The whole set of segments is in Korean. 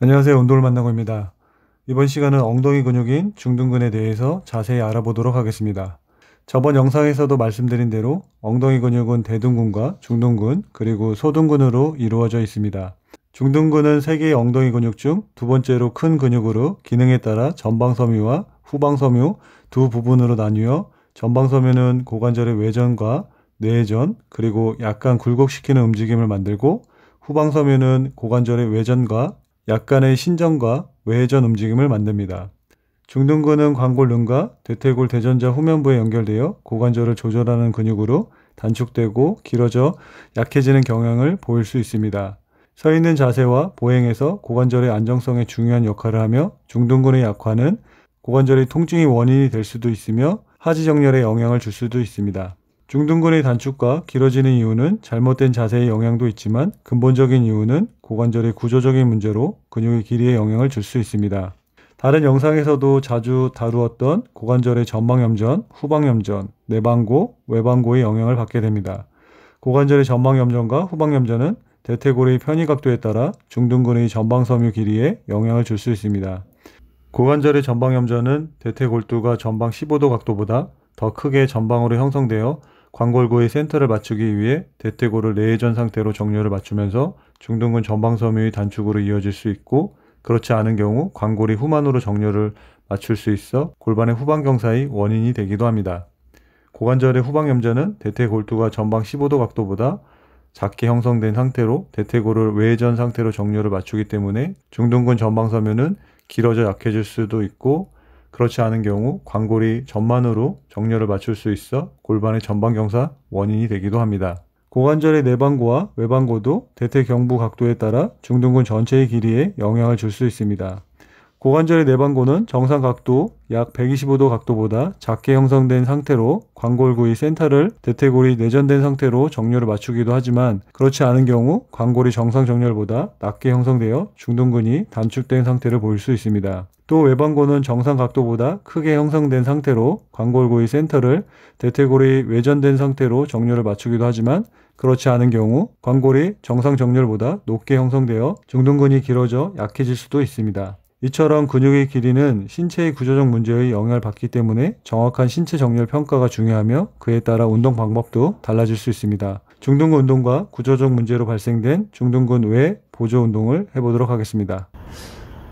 안녕하세요. 운동을 만나고입니다. 이번 시간은 엉덩이 근육인 중둔근에 대해서 자세히 알아보도록 하겠습니다. 저번 영상에서도 말씀드린 대로 엉덩이 근육은 대둔근과 중둔근 그리고 소둔근으로 이루어져 있습니다. 중둔근은 세 개의 엉덩이 근육 중 두 번째로 큰 근육으로 기능에 따라 전방섬유와 후방섬유 두 부분으로 나뉘어 전방섬유는 고관절의 외전과 내전 그리고 약간 굴곡시키는 움직임을 만들고 후방섬유는 고관절의 외전과 약간의 신전과 외전 움직임을 만듭니다. 중둔근은 광골륜과 대퇴골 대전자 후면부에 연결되어 고관절을 조절하는 근육으로 단축되고 길어져 약해지는 경향을 보일 수 있습니다. 서 있는 자세와 보행에서 고관절의 안정성에 중요한 역할을 하며 중둔근의 약화는 고관절의 통증이 원인이 될 수도 있으며 하지정렬에 영향을 줄 수도 있습니다. 중둔근의 단축과 길어지는 이유는 잘못된 자세의 영향도 있지만 근본적인 이유는 고관절의 구조적인 문제로 근육의 길이에 영향을 줄 수 있습니다. 다른 영상에서도 자주 다루었던 고관절의 전방염전, 후방염전, 내방고, 외방고의 영향을 받게 됩니다. 고관절의 전방염전과 후방염전은 대퇴골의 편의각도에 따라 중둔근의 전방섬유 길이에 영향을 줄 수 있습니다. 고관절의 전방염전은 대퇴골두가 전방 15도 각도보다 더 크게 전방으로 형성되어 광골구의 센터를 맞추기 위해 대퇴골을 내전 상태로 정렬을 맞추면서 중둔근 전방섬유의 단축으로 이어질 수 있고, 그렇지 않은 경우 광골이 후만으로 정렬을 맞출 수 있어 골반의 후방경사의 원인이 되기도 합니다. 고관절의 후방염전은 대퇴골두가 전방 15도 각도보다 작게 형성된 상태로 대퇴골을 외전 상태로 정렬을 맞추기 때문에 중둔근 전방섬유는 길어져 약해질 수도 있고, 그렇지 않은 경우 광골이 전만으로 정렬을 맞출 수 있어 골반의 전방경사 원인이 되기도 합니다. 고관절의 내방고와 외방고도 대퇴경부 각도에 따라 중둔근 전체의 길이에 영향을 줄 수 있습니다. 고관절의 내방고는 정상 각도 약 125도 각도보다 작게 형성된 상태로 광골구의 센터를 대퇴골이 내전된 상태로 정렬을 맞추기도 하지만, 그렇지 않은 경우 광골이 정상 정렬보다 낮게 형성되어 중둔근이 단축된 상태를 보일 수 있습니다. 또 외방고는 정상 각도보다 크게 형성된 상태로 광골구의 센터를 대퇴골이 외전된 상태로 정렬을 맞추기도 하지만, 그렇지 않은 경우 광골이 정상 정렬보다 높게 형성되어 중둔근이 길어져 약해질 수도 있습니다. 이처럼 근육의 길이는 신체의 구조적 문제의 영향을 받기 때문에 정확한 신체 정렬 평가가 중요하며 그에 따라 운동 방법도 달라질 수 있습니다. 중둔근 운동과 구조적 문제로 발생된 중둔근 외 보조 운동을 해보도록 하겠습니다.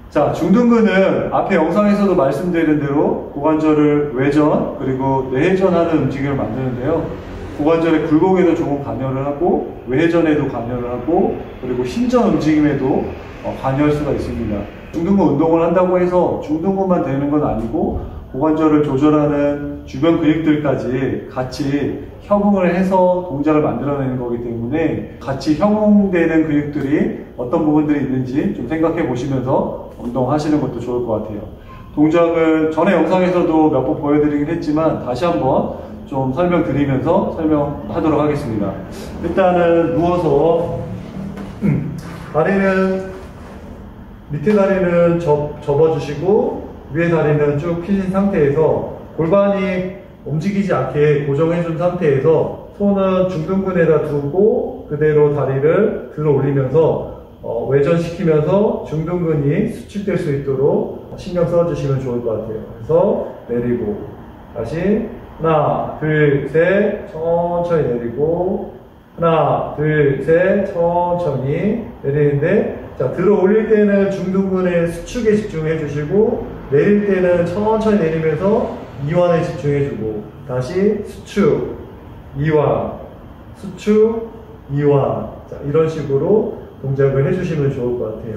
자, 중둔근은 앞에 영상에서도 말씀드린 대로 고관절을 외전 그리고 내전하는 움직임을 만드는데요. 고관절의 굴곡에도 조금 관여를 하고 외전에도 관여를 하고 그리고 신전 움직임에도 관여할 수가 있습니다. 중둔근 운동을 한다고 해서 중둔근만 되는 건 아니고 고관절을 조절하는 주변 근육들까지 같이 협응을 해서 동작을 만들어내는 거기 때문에 같이 협응되는 근육들이 어떤 부분들이 있는지 좀 생각해 보시면서 운동하시는 것도 좋을 것 같아요. 동작을 전에 영상에서도 몇 번 보여드리긴 했지만 다시 한번 좀 설명드리면서 설명하도록 하겠습니다. 일단은 누워서 밑에 다리는 접어주시고 위에 다리는 쭉 펴신 상태에서 골반이 움직이지 않게 고정해준 상태에서 손은 중둔근에다 두고 그대로 다리를 들어 올리면서 외전시키면서 중둔근이 수축될 수 있도록 신경 써주시면 좋을 것 같아요. 그래서 내리고 다시 하나 둘 셋 천천히 내리고 하나 둘 셋 천천히 내리는데, 자, 들어 올릴 때는 중둔근의 수축에 집중해 주시고 내릴 때는 천천히 내리면서 이완에 집중해 주고 다시 수축, 이완, 수축, 이완, 자, 이런 식으로 동작을 해주시면 좋을 것 같아요.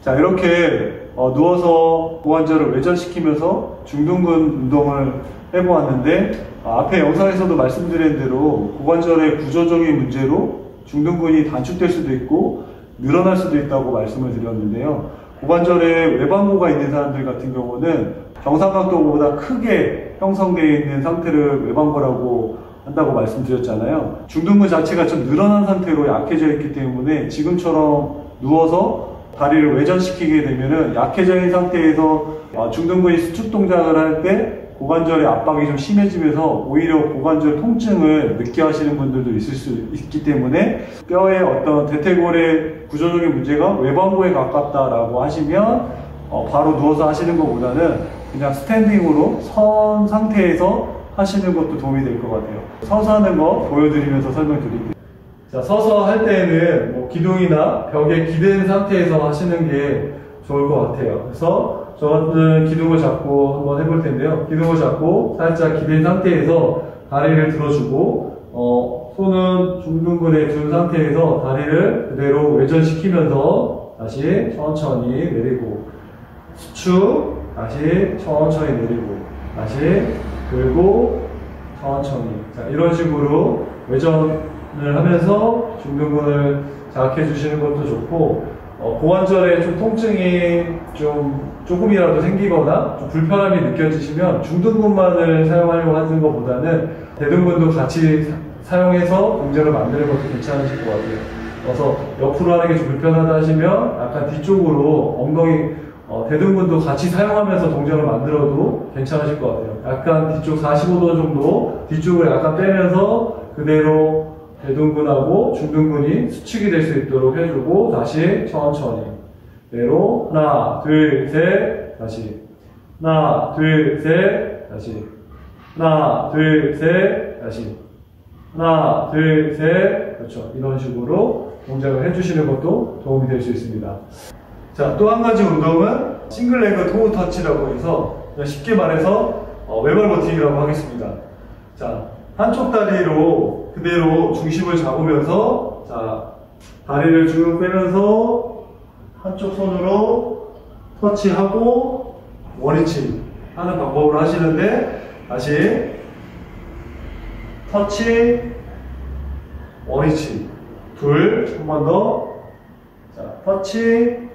자, 이렇게 누워서 고관절을 외전시키면서 중둔근 운동을 해보았는데, 앞에 영상에서도 말씀드린 대로 고관절의 구조적인 문제로 중둔근이 단축될 수도 있고 늘어날 수도 있다고 말씀을 드렸는데요. 고관절에 외방고가 있는 사람들 같은 경우는 정상각도보다 크게 형성되어 있는 상태를 외방고라고 한다고 말씀드렸잖아요. 중둔근 자체가 좀 늘어난 상태로 약해져 있기 때문에 지금처럼 누워서 다리를 외전시키게 되면은 약해져 있는 상태에서 중둔근이 수축 동작을 할 때 고관절의 압박이 좀 심해지면서 오히려 고관절 통증을 느껴 하시는 분들도 있을 수 있기 때문에 뼈의 어떤 대퇴골의 구조적인 문제가 외반부에 가깝다라고 하시면 바로 누워서 하시는 것보다는 그냥 스탠딩으로 선 상태에서 하시는 것도 도움이 될 것 같아요. 서서 하는 거 보여드리면서 설명드릴게요. 자, 서서 할 때에는 뭐 기둥이나 벽에 기댄 상태에서 하시는 게 좋을 것 같아요. 그래서 저는 기둥을 잡고 한번 해볼 텐데요. 기둥을 잡고 살짝 기댄 상태에서 다리를 들어주고 손은 중둔근에 둔 상태에서 다리를 그대로 외전시키면서 다시 천천히 내리고 수축, 다시 천천히 내리고 다시 들고 천천히. 자, 이런 식으로 외전을 하면서 중둔근을 자극해 주시는 것도 좋고 고관절에 좀 통증이 조금이라도 생기거나 좀 불편함이 느껴지시면 중둔근만을 사용하려고 하는 것보다는 대둔근도 같이 사용해서 동작을 만드는 것도 괜찮으실 것 같아요. 그래서 옆으로 하는 게 좀 불편하다 하시면 약간 뒤쪽으로 엉덩이 대둔근도 같이 사용하면서 동작을 만들어도 괜찮으실 것 같아요. 약간 뒤쪽 45도 정도 뒤쪽을 약간 빼면서 그대로 대둔근하고 중둔근이 수축이 될 수 있도록 해주고 다시 천천히 그대로 하나 둘 셋 다시 하나 둘 셋 다시 하나 둘 셋 다시 하나 둘 셋. 그렇죠. 이런 식으로 동작을 해주시는 것도 도움이 될 수 있습니다. 자, 또 한 가지 운동은 싱글레그 토우 터치라고 해서 쉽게 말해서 외발 버티기라고 하겠습니다. 자, 한쪽 다리로 그대로 중심을 잡으면서 자, 다리를 쭉 빼면서 한쪽 손으로 터치하고 원위치 하는 방법으로 하시는데 다시 터치 원위치 둘, 한 번 더 자, 터치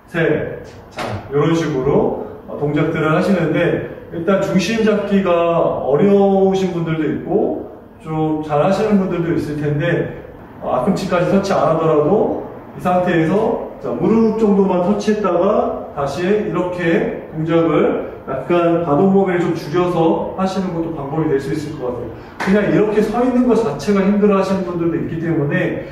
셋. 자, 이런 식으로 동작들을 하시는데 일단 중심 잡기가 어려우신 분들도 있고 좀 잘 하시는 분들도 있을 텐데 앞꿈치까지 터치 안 하더라도 이 상태에서 자, 무릎 정도만 터치했다가 다시 이렇게 동작을 약간 가동 범위를 좀 줄여서 하시는 것도 방법이 될 수 있을 것 같아요. 그냥 이렇게 서 있는 것 자체가 힘들어 하시는 분들도 있기 때문에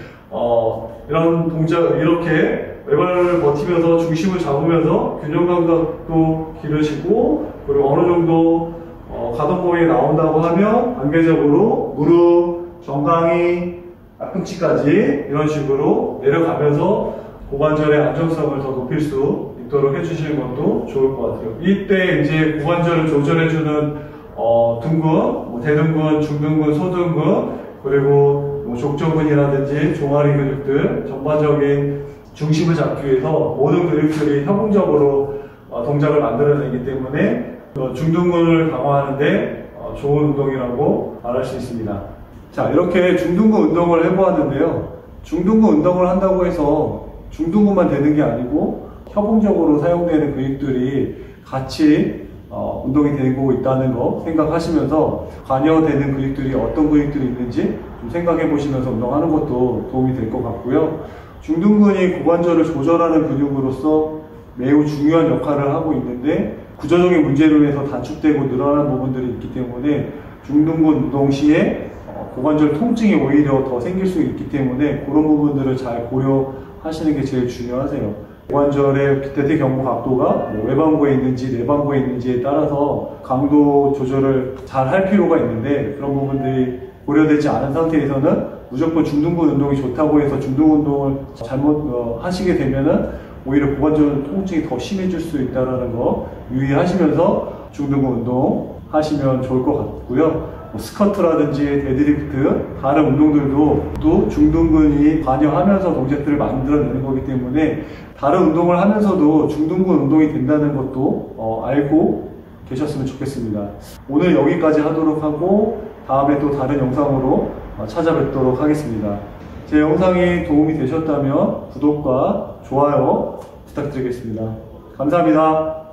이런 동작 이렇게 외발을 버티면서 중심을 잡으면서 균형 감각도 기르시고 그리고 어느 정도 가동 범위가 나온다고 하면 단계적으로 무릎, 정강이, 앞꿈치까지 이런 식으로 내려가면서 고관절의 안정성을 더 높일 수 있도록 해주시는 것도 좋을 것 같아요. 이때 이제 고관절을 조절해주는 둔근, 뭐 대둔근, 중둔근, 소둔근, 그리고 뭐 족저근이라든지 종아리 근육들 전반적인 중심을 잡기 위해서 모든 근육들이 협응적으로 동작을 만들어내기 때문에 중둔근을 강화하는데 좋은 운동이라고 말할 수 있습니다. 자, 이렇게 중둔근 운동을 해보았는데요. 중둔근 운동을 한다고 해서 중둔근만 되는 게 아니고 협응적으로 사용되는 근육들이 같이 운동이 되고 있다는 거 생각하시면서 관여되는 근육들이 어떤 근육들이 있는지 좀 생각해 보시면서 운동하는 것도 도움이 될 것 같고요. 중둔근이 고관절을 조절하는 근육으로서 매우 중요한 역할을 하고 있는데 구조적인 문제로 인해서 단축되고 늘어나는 부분들이 있기 때문에 중둔근 운동 시에 고관절 통증이 오히려 더 생길 수 있기 때문에 그런 부분들을 잘 고려하시는 게 제일 중요하세요. 고관절의 대퇴 경부 각도가 외반부에 있는지 내반부에 있는지에 따라서 강도 조절을 잘 할 필요가 있는데 그런 부분들이 고려되지 않은 상태에서는 무조건 중둔근 운동이 좋다고 해서 중둔근 운동을 잘못 하시게 되면은 오히려 고관절 통증이 더 심해질 수 있다는 거 유의하시면서 중둔근 운동 하시면 좋을 것 같고요. 스쿼트라든지 데드리프트 다른 운동들도 또 중둔근이 관여하면서 동작들을 만들어내는 거기 때문에 다른 운동을 하면서도 중둔근 운동이 된다는 것도 알고 계셨으면 좋겠습니다. 오늘 여기까지 하도록 하고 다음에 또 다른 영상으로 찾아뵙도록 하겠습니다. 제 영상이 도움이 되셨다면 구독과 좋아요 부탁드리겠습니다. 감사합니다.